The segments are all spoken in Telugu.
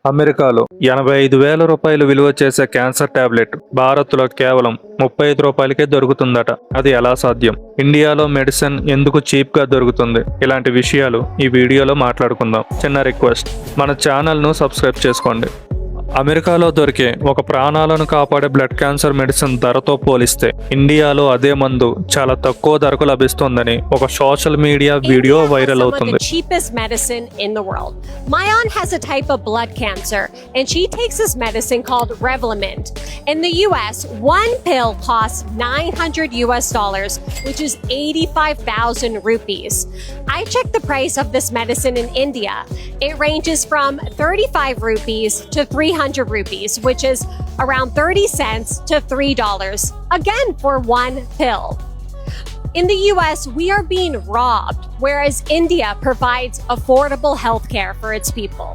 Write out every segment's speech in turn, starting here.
అమెరికాలో 85,000 రూపాయలు విలువ చేసే క్యాన్సర్ టాబ్లెట్ భారత్లో కేవలం 35 రూపాయలకే దొరుకుతుందట. అది ఎలా సాధ్యం? ఇండియాలో మెడిసిన్ ఎందుకు చీప్ గా దొరుకుతుంది? ఇలాంటి విషయాలు ఈ వీడియోలో మాట్లాడుకుందాం. చిన్న రిక్వెస్ట్, మన ఛానల్ను సబ్స్క్రైబ్ చేసుకోండి. అమెరికాలో దొరికే ఒక ప్రాణాలను కాపాడే బ్లడ్ క్యాన్సర్ మెడిసిన్ ధరతో పోలిస్తే ఇండియాలో అదే మందు చాలా తక్కువ ధరకు లభిస్తుందని ఒక సోషల్ మీడియా వీడియో వైరల్ అవుతుంది. cheapest medicine in the world. My aunt has a type of blood cancer and she takes this medicine called Revlimid. In the US, one pill costs $900, which is 85,000 rupees. I checked the price of this medicine in India. It ranges from 35 rupees to 300 rupees, which is around 30 cents to $3, again for one pill. In the US, we are being robbed, whereas India provides affordable healthcare for its people.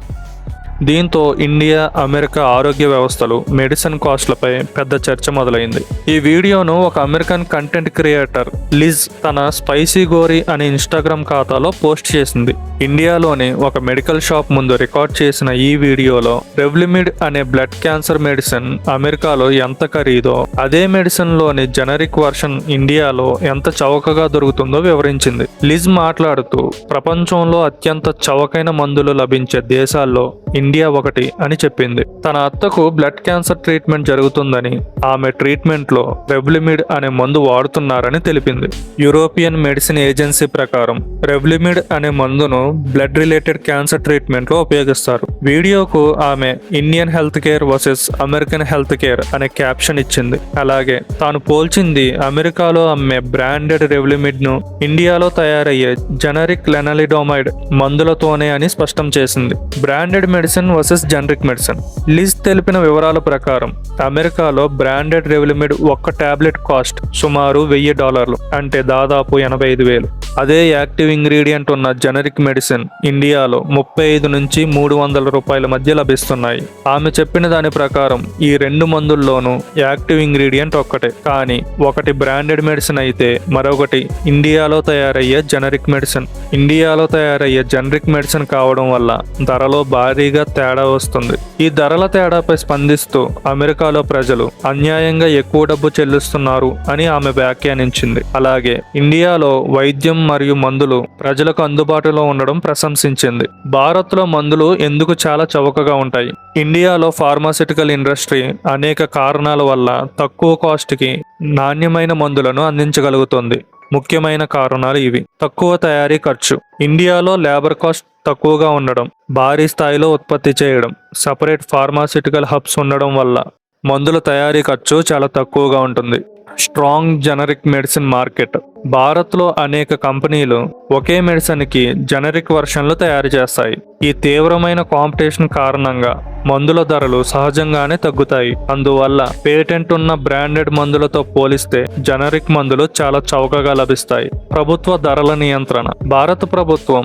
దీంతో ఇండియా, అమెరికా ఆరోగ్య వ్యవస్థలు మెడిసిన్ కాస్ట్లపై పెద్ద చర్చ మొదలైంది. ఈ వీడియోను ఒక అమెరికన్ కంటెంట్ క్రియేటర్ లిజ్ తన స్పైసీ గోరీ అనే ఇన్స్టాగ్రామ్ ఖాతాలో పోస్ట్ చేసింది. ఇండియాలోని ఒక మెడికల్ షాప్ ముందు రికార్డ్ చేసిన ఈ వీడియోలో రెవ్లిమిడ్ అనే బ్లడ్ క్యాన్సర్ మెడిసిన్ అమెరికాలో ఎంత ఖరీదో, అదే మెడిసిన్ లోని జనరిక్ వర్షన్ ఇండియాలో ఎంత చౌకగా దొరుకుతుందో వివరించింది. లిజ్ మాట్లాడుతూ, ప్రపంచంలో అత్యంత చౌకైన మందులు లభించే దేశాల్లో ఇండియా ఒకటి అని చెప్పింది. తన అత్తకు బ్లడ్ క్యాన్సర్ ట్రీట్మెంట్ జరుగుతుందని, ఆమె ట్రీట్మెంట్ లో రెవ్లిమిడ్ అనే మందు వాడుతున్నారని తెలిపింది. యూరోపియన్ మెడిసిన్ ఏజెన్సీ ప్రకారం రెవ్లిమిడ్ అనే మందును బ్లడ్ రిలేటెడ్ క్యాన్సర్ ట్రీట్మెంట్ లో ఉపయోగిస్తారు. వీడియోకు ఆమె Indian health care versus American health care అనే క్యాప్షన్ ఇచ్చింది. అలాగే తాను పోల్చింది అమెరికాలో అమ్మే బ్రాండెడ్ రెవ్లిమిడ్ ను ఇండియాలో తయారయ్యే జనరిక్ లెనలిడోమైడ్ మందులతోనే అని స్పష్టం చేసింది. Branded medicine versus generic medicine. లిజ్ తెలిపిన వివరాల ప్రకారం అమెరికాలో బ్రాండెడ్ రెవ్లిమిడ్ ఒక్క టాబ్లెట్ కాస్ట్ సుమారు $1,000, అంటే దాదాపు 85,000. అదే యాక్టివ్ ఇంగ్రీడియంట్ ఉన్న జనరిక్ మెడిసిన్ ఇండియాలో 35 నుంచి 300 రూపాయల మధ్య లభిస్తున్నాయి. ఆమె చెప్పిన దాని ప్రకారం ఈ రెండు మందుల్లోనూ యాక్టివ్ ఇంగ్రీడియంట్ ఒక్కటే, కానీ ఒకటి బ్రాండెడ్ మెడిసిన్ అయితే మరొకటి ఇండియాలో తయారయ్యే జనరిక్ మెడిసిన్. ఇండియాలో తయారయ్యే జనరిక్ మెడిసిన్ కావడం వల్ల ధరలో భారీగా తేడా వస్తుంది. ఈ ధరల తేడాపై స్పందిస్తూ అమెరికాలో ప్రజలు అన్యాయంగా ఎక్కువ డబ్బు చెల్లిస్తున్నారు అని ఆమె వ్యాఖ్యానించింది. అలాగే ఇండియాలో వైద్యం మరియు మందులు ప్రజలకు అందుబాటులో ఉండడం ప్రశంసించింది. భారత్లో మందులు ఎందుకు చాలా చౌకగా ఉంటాయి? ఇండియాలో ఫార్మాస్యూటికల్ ఇండస్ట్రీ అనేక కారణాల వల్ల తక్కువ కాస్ట్కి నాణ్యమైన మందులను అందించగలుగుతుంది. ముఖ్యమైన కారణాలు ఇవి: తక్కువ తయారీ ఖర్చు, ఇండియాలో లేబర్ కాస్ట్ తక్కువగా ఉండడం, భారీ స్థాయిలో ఉత్పత్తి చేయడం, సపరేట్ ఫార్మాస్యూటికల్ హబ్స్ ఉండడం వల్ల మందుల తయారీ ఖర్చు చాలా తక్కువగా ఉంటుంది. Strong generic medicine market. భారత్లో అనేక కంపెనీలు ఒకే మెడిసిన్కి జనరిక్ వర్షన్లు తయారు చేస్తాయి. ఈ తీవ్రమైన కాంపిటీషన్ కారణంగా మందుల ధరలు సహజంగానే తగ్గుతాయి. అందువల్ల పేటెంట్ ఉన్న బ్రాండెడ్ మందులతో పోలిస్తే జనరిక్ మందులు చాలా చౌకగా లభిస్తాయి. ప్రభుత్వ ధరల నియంత్రణ. భారత ప్రభుత్వం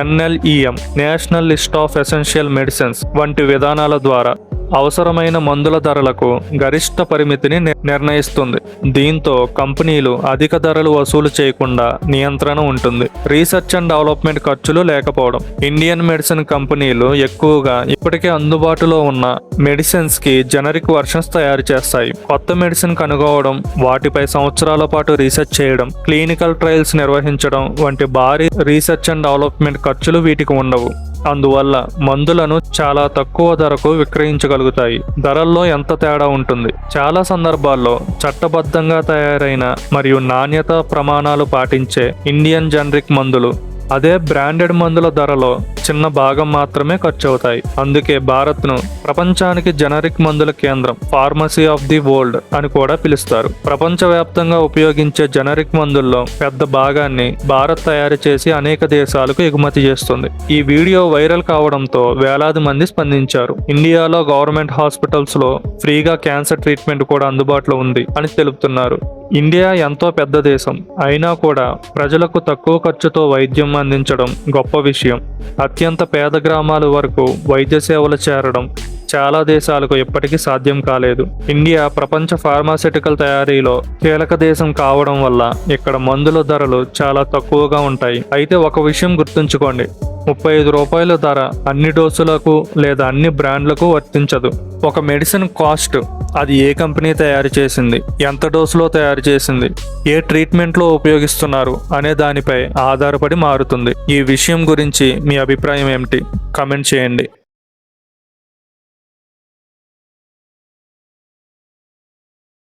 NLEM national list of essential medicines వంటి విధానాల ద్వారా అవసరమైన మందుల ధరలకు గరిష్ట పరిమితిని నిర్ణయిస్తుంది. దీంతో కంపెనీలు అధిక ధరలు వసూలు చేయకుండా నియంత్రణ ఉంటుంది. రీసెర్చ్ అండ్ డెవలప్మెంట్ ఖర్చులు లేకపోవడం. ఇండియన్ మెడిసిన్ కంపెనీలు ఎక్కువగా ఇప్పటికే అందుబాటులో ఉన్న మెడిసిన్స్ కి జనరిక్ వర్షన్స్ తయారు చేస్తాయి. కొత్త మెడిసిన్ కనుగోవడం, వాటిపై సంవత్సరాల పాటు రీసెర్చ్ చేయడం, క్లినికల్ ట్రయల్స్ నిర్వహించడం వంటి భారీ రీసెర్చ్ అండ్ డెవలప్మెంట్ ఖర్చులు వీటికి ఉండవు. అందువల్ల మందులను చాలా తక్కువ ధరకు విక్రయించగలుగుతాయి. ధరల్లో ఎంత తేడా ఉంటుంది? చాలా సందర్భాల్లో చట్టబద్ధంగా తయారైన మరియు నాణ్యత ప్రమాణాలు పాటించే ఇండియన్ జనరిక్ మందులు అదే బ్రాండెడ్ మందుల ధరలో చిన్న భాగం మాత్రమే ఖర్చు అవుతాయి. అందుకే భారత్ను ప్రపంచానికి జనరిక్ మందుల కేంద్రం, ఫార్మసీ ఆఫ్ ది వరల్డ్ అని కూడా పిలుస్తారు. ప్రపంచవ్యాప్తంగా ఉపయోగించే జనరిక్ మందుల్లో పెద్ద భాగాన్ని భారత్ తయారు చేసి అనేక దేశాలకు ఎగుమతి చేస్తుంది. ఈ వీడియో వైరల్ కావడంతో వేలాది మంది స్పందించారు. ఇండియాలో గవర్నమెంట్ హాస్పిటల్స్ లో ఫ్రీగా క్యాన్సర్ ట్రీట్మెంట్ కూడా అందుబాటులో ఉంది అని తెలుపుతున్నారు. ఇండియా ఎంతో పెద్ద దేశం అయినా కూడా ప్రజలకు తక్కువ ఖర్చుతో వైద్యం అందించడం గొప్ప విషయం. అత్యంత పేద గ్రామాల వరకు వైద్య సేవలు చేరడం చాలా దేశాలకు ఇప్పటికీ సాధ్యం కాలేదు. ఇండియా ప్రపంచ ఫార్మాస్యూటికల్ తయారీలో కీలక దేశం కావడం వల్ల ఇక్కడ మందుల ధరలు చాలా తక్కువగా ఉంటాయి. అయితే ఒక విషయం గుర్తుంచుకోండి, రూపాయల ధర అన్ని డోసులకు లేదా అన్ని బ్రాండ్లకు వర్తించదు. ఒక మెడిసిన్ కాస్ట్ అది ఏ కంపెనీ తయారు చేసింది, ఎంత డోసులో తయారు చేసింది, ఏ ట్రీట్మెంట్లో ఉపయోగిస్తున్నారు అనే దానిపై ఆధారపడి మారుతుంది. ఈ విషయం గురించి మీ అభిప్రాయం ఏమిటి? కామెంట్ చేయండి.